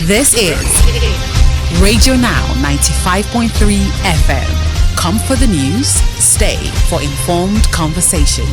This is Radio Now 95.3 FM. Come for the news, stay for informed conversations.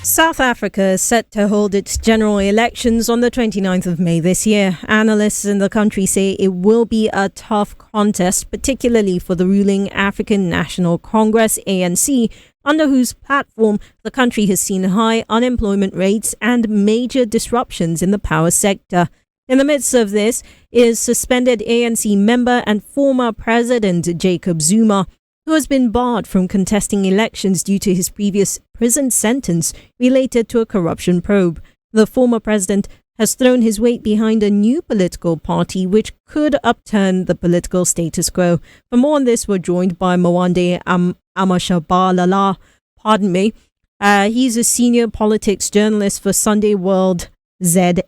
South Africa is set to hold its general elections on the 29th of May this year. Analysts in the country say it will be a tough contest, particularly for the ruling African National Congress, ANC, under whose platform the country has seen high unemployment rates and major disruptions in the power sector. In the midst of this is suspended ANC member and former President Jacob Zuma, who has been barred from contesting elections due to his previous prison sentence related to a corruption probe. The former president has thrown his weight behind a new political party which could upturn the political status quo. For more on this, we're joined by Mwande Amashabalala. He's a senior politics journalist for Sunday World ZA.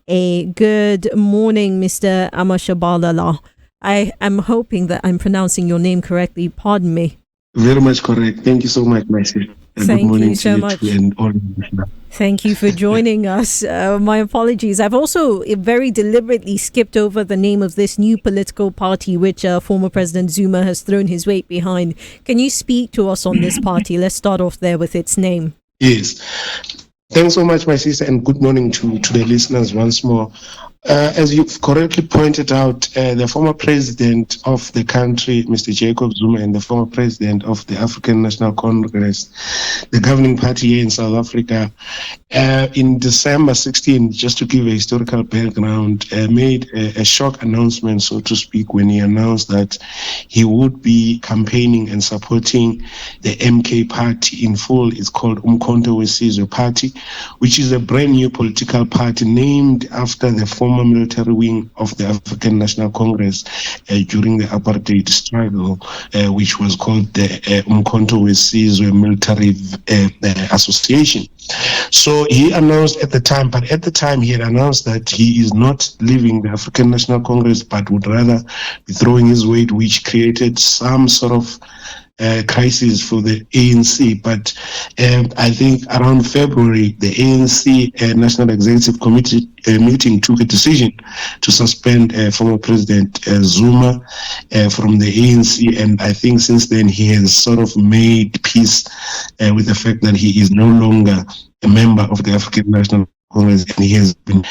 Good morning, Mr. Amashabalala. I am hoping that I'm pronouncing your name correctly. Pardon me. Very much correct. Thank you so much, my sister. Thank you so much. And all Thank you for joining us. My apologies. I've also very deliberately skipped over the name of this new political party which former President Zuma has thrown his weight behind. Can you speak to us on this party? Let's start off there with its name. Yes. Thanks so much, my sister, and good morning to the listeners once more. As you've correctly pointed out, the former president of the country, Mr. Jacob Zuma, and the former president of the African National Congress, the governing party here in South Africa, in December 16, just to give a historical background, made a shock announcement, so to speak, when he announced that he would be campaigning and supporting the MK party in full. It's called Umkhonto weSizwe Party, which is a brand new political party named after the former military wing of the African National Congress during the apartheid struggle, which was called the Umkhonto weSizwe Military Association. So he announced at the time he had announced that he is not leaving the African National Congress, but would rather be throwing his weight, which created some sort of crisis for the ANC. But I think around February, the ANC National Executive Committee meeting took a decision to suspend former President Zuma from the ANC, and I think since then he has sort of made peace with the fact that he is no longer a member of the African National Congress, and he has been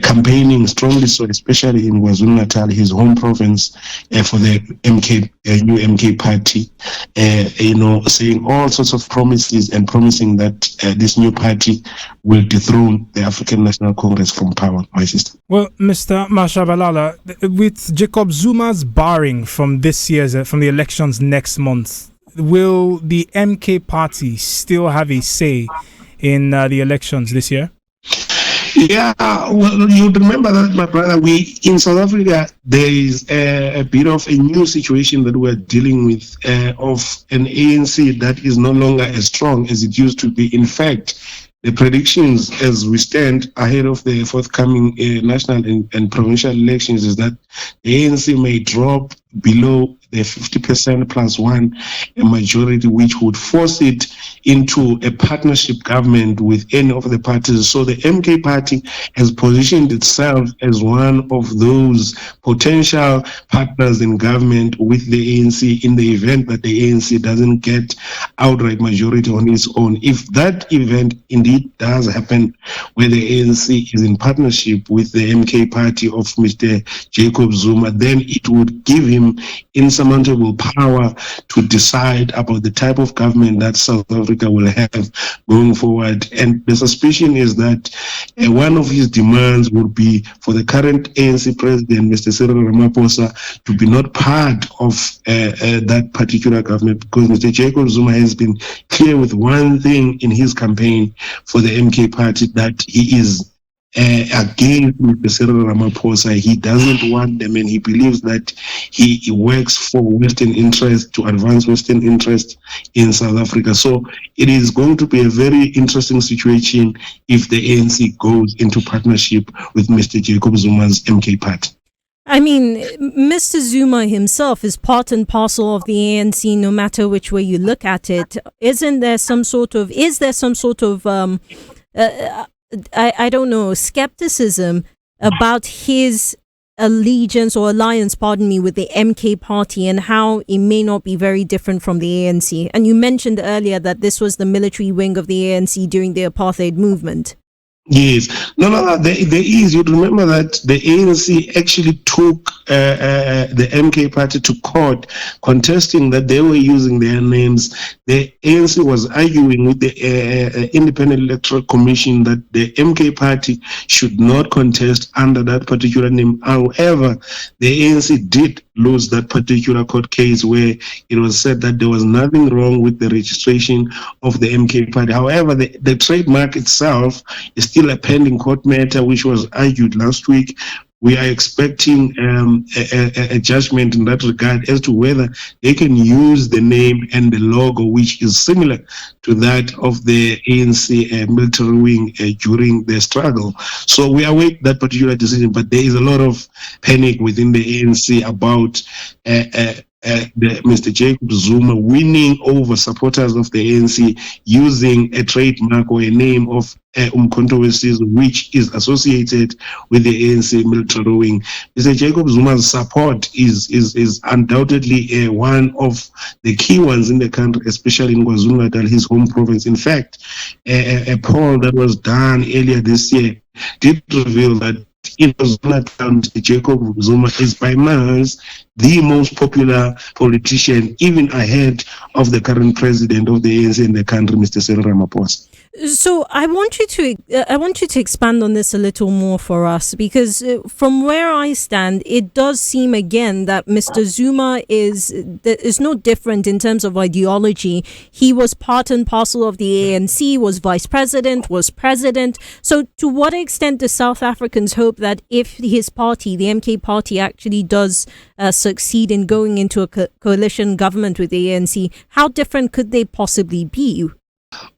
campaigning strongly, so especially in KwaZulu-Natal, his home province, for the new MK party, saying all sorts of promises and promising that this new party will dethrone the African National Congress from power, my sister. Well, Mr. Mashabalala, with Jacob Zuma's barring from from the elections next month, will the MK party still have a say in the elections this year? Yeah, well, you remember that, my brother, in South Africa, there is a bit of a new situation that we're dealing with of an ANC that is no longer as strong as it used to be. In fact, the predictions as we stand ahead of the forthcoming national and provincial elections is that the ANC may drop below the 50% plus one majority, which would force it into a partnership government with any of the parties. So the MK party has positioned itself as one of those potential partners in government with the ANC in the event that the ANC doesn't get outright majority on its own. If that event indeed does happen, where the ANC is in partnership with the MK party of Mr. Jacob Zuma, then it would give him insurmountable power to decide about the type of government that South Africa will have going forward. And the suspicion is that one of his demands would be for the current ANC president, Mr. Cyril Ramaphosa, to be not part of that particular government, because Mr. Jacob Zuma has been clear with one thing in his campaign for the MK party, that he is against Mr. Cyril Ramaphosa. He doesn't want them, and he believes that he works for Western interests, to advance Western interests in South Africa. So it is going to be a very interesting situation if the ANC goes into partnership with Mr. Jacob Zuma's MK party. I mean, Mr. Zuma himself is part and parcel of the ANC, no matter which way you look at it. Is there some sort of I don't know, skepticism about his allegiance or alliance, with the MK party and how it may not be very different from the ANC. And you mentioned earlier that this was the military wing of the ANC during the apartheid movement. Yes. No. There is. You remember that the ANC actually took the MK party to court, contesting that they were using their names. The ANC was arguing with the Independent Electoral Commission that the MK party should not contest under that particular name. However, the ANC did lose that particular court case where it was said that there was nothing wrong with the registration of the MK party. However, the trademark itself is still a pending court matter, which was argued last week. We are expecting a judgment in that regard as to whether they can use the name and the logo, which is similar to that of the ANC military wing during the struggle. So we await that particular decision, but there is a lot of panic within the ANC about Mr. Jacob Zuma winning over supporters of the ANC using a trademark or a name of Umkhonto weSizwe, which is associated with the ANC military wing. Mr. Jacob Zuma's support is undoubtedly one of the key ones in the country, especially in KwaZulu-Natal, his home province. In fact, a poll that was done earlier this year did reveal that in KwaZulu-Natal, Mr. Jacob Zuma is by miles the most popular politician, even ahead of the current president of the ANC in the country, Mr. Cyril Ramaphosa. So I want you to expand on this a little more for us, because from where I stand, it does seem again that Mr. Zuma is no different in terms of ideology. He was part and parcel of the ANC, was vice president, was president. So to what extent do South Africans hope that if his party, the MK party, actually does succeed in going into a coalition government with the ANC, how different could they possibly be?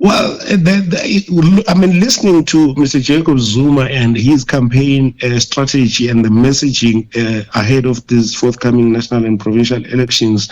Well, listening to Mr. Jacob Zuma and his campaign strategy and the messaging ahead of these forthcoming national and provincial elections,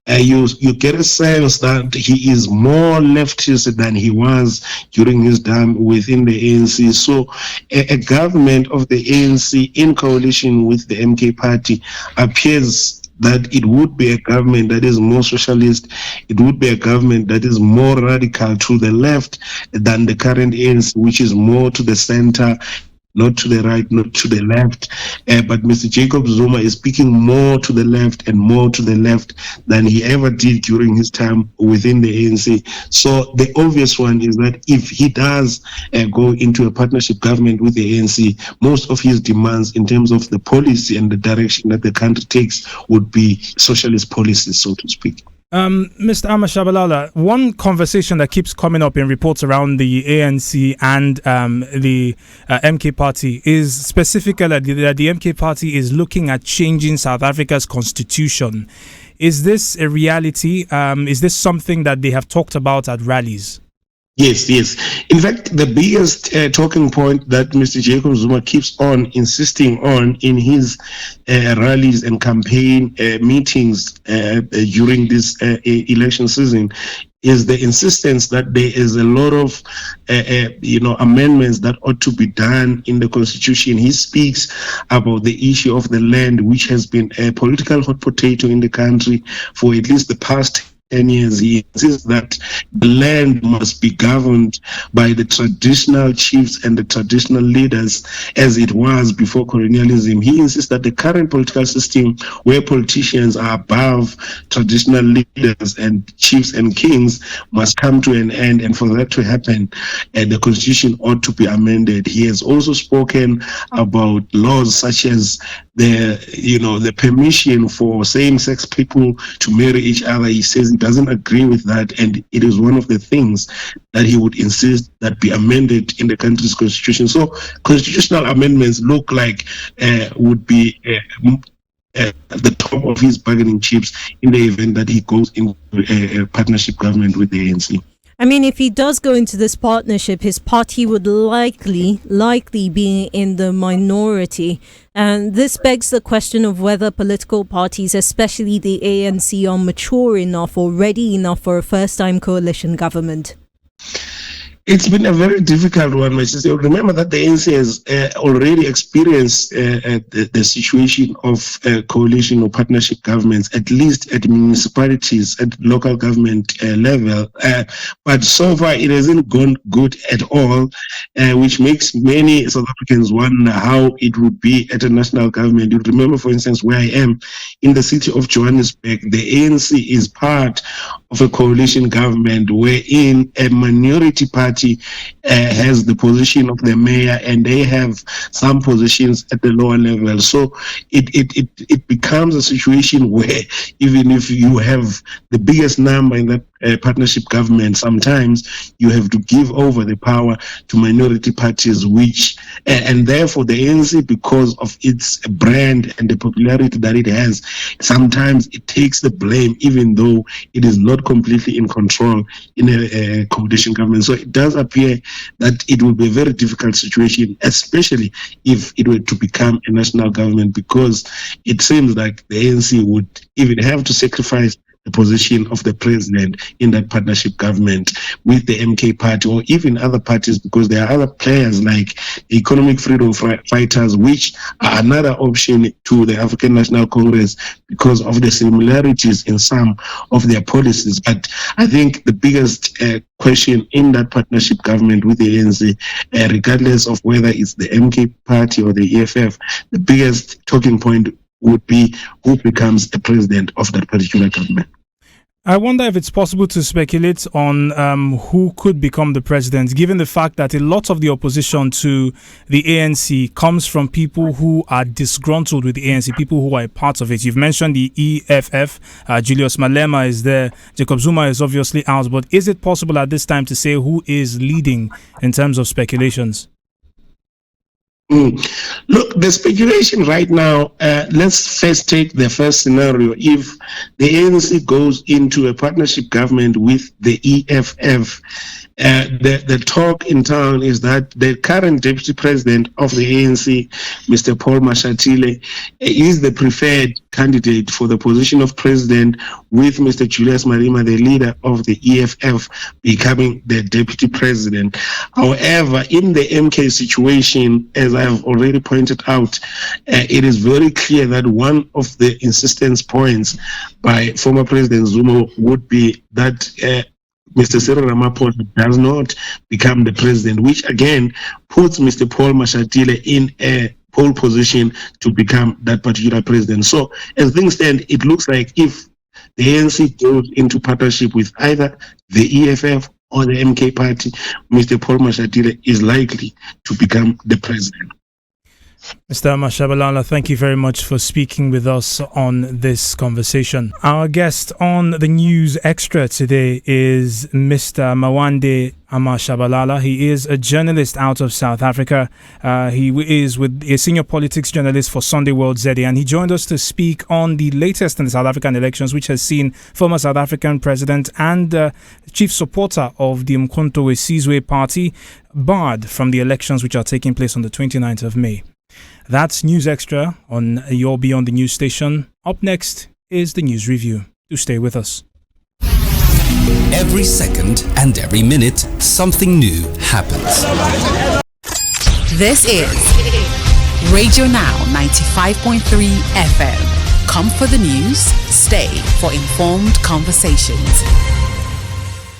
you get a sense that he is more leftist than he was during his time within the ANC. So a government of the ANC in coalition with the MK party appears that it would be a government that is more socialist, it would be a government that is more radical to the left than the current ANC, which is more to the center, not to the right, not to the left. But Mr. Jacob Zuma is speaking more to the left and more to the left than he ever did during his time within the ANC. So the obvious one is that if he does go into a partnership government with the ANC, most of his demands in terms of the policy and the direction that the country takes would be socialist policies, so to speak. Mr. Ahmed Shabalala, one conversation that keeps coming up in reports around the ANC and the MK party is specifically that the MK party is looking at changing South Africa's constitution. Is this a reality? Is this something that they have talked about at rallies? Yes. In fact, the biggest talking point that Mr. Jacob Zuma keeps on insisting on in his rallies and campaign meetings during this election season is the insistence that there is a lot of amendments that ought to be done in the constitution. He speaks about the issue of the land, which has been a political hot potato in the country for at least the past 10 years. He insists that the land must be governed by the traditional chiefs and the traditional leaders as it was before colonialism. He insists that the current political system, where politicians are above traditional leaders and chiefs and kings, must come to an end, and for that to happen, the constitution ought to be amended. He has also spoken about laws such as the permission for same-sex people to marry each other. He says he doesn't agree with that, and it is one of the things that he would insist that be amended in the country's constitution. So constitutional amendments look like would be at the top of his bargaining chips in the event that he goes into a partnership government with the ANC. I mean, if he does go into this partnership, his party would likely be in the minority. And this begs the question of whether political parties, especially the ANC, are mature enough or ready enough for a first-time coalition government. It's been a very difficult one, my sister. Remember that the ANC has already experienced the situation of coalition or partnership governments, at least at municipalities, at local government level. But so far, it hasn't gone good at all, which makes many South Africans wonder how it would be at a national government. You remember, for instance, where I am in the city of Johannesburg, the ANC is part of a coalition government wherein a minority party has the position of the mayor, and they have some positions at the lower level. So it becomes a situation where even if you have the biggest number in that partnership government, sometimes you have to give over the power to minority parties, which and therefore the ANC, because of its brand and the popularity that it has, sometimes it takes the blame, even though it is not completely in control in a coalition government. So it does appear that it will be a very difficult situation, especially if it were to become a national government, because it seems like the ANC would even have to sacrifice the position of the president in that partnership government with the MK party or even other parties, because there are other players like the Economic Freedom Fighters, which are another option to the African National Congress because of the similarities in some of their policies. But I think the biggest question in that partnership government with the ANC, regardless of whether it's the MK party or the EFF, the biggest talking point would be who becomes the president of that particular government. I wonder if it's possible to speculate on who could become the president, given the fact that a lot of the opposition to the ANC comes from people who are disgruntled with the ANC, people who are a part of it. You've mentioned the EFF, Julius Malema is there, Jacob Zuma is obviously out, but is it possible at this time to say who is leading in terms of speculations? Look, the speculation right now, let's first take the first scenario. If the ANC goes into a partnership government with the EFF, the talk in town is that the current deputy president of the ANC, Mr. Paul Mashatile, is the preferred candidate for the position of president, with Mr. Julius Malema, the leader of the EFF, becoming the deputy president. However, in the MK situation, as I have already pointed out, it is very clear that one of the insistence points by former President Zuma would be that Mr. Cyril Ramaphosa does not become the president, which again puts Mr. Paul Mashatile in a pole position to become that particular president. So as things stand, it looks like if the ANC goes into partnership with either the EFF or the MK party, Mr. Paul Mashatile is likely to become the president. Mr. Mashabalala, thank you very much for speaking with us on this conversation. Our guest on the News Extra today is Mr. Mawande Amashabalala. He is a journalist out of South Africa. He is with a senior politics journalist for Sunday World ZA, and he joined us to speak on the latest in the South African elections, which has seen former South African president and chief supporter of the Umkhonto we Sizwe party barred from the elections which are taking place on the 29th of May. That's News Extra on your Beyond the News station. Up next is the News Review. Do stay with us. Every second and every minute, something new happens. This is Radio Now 95.3 FM. Come for the news, stay for informed conversations.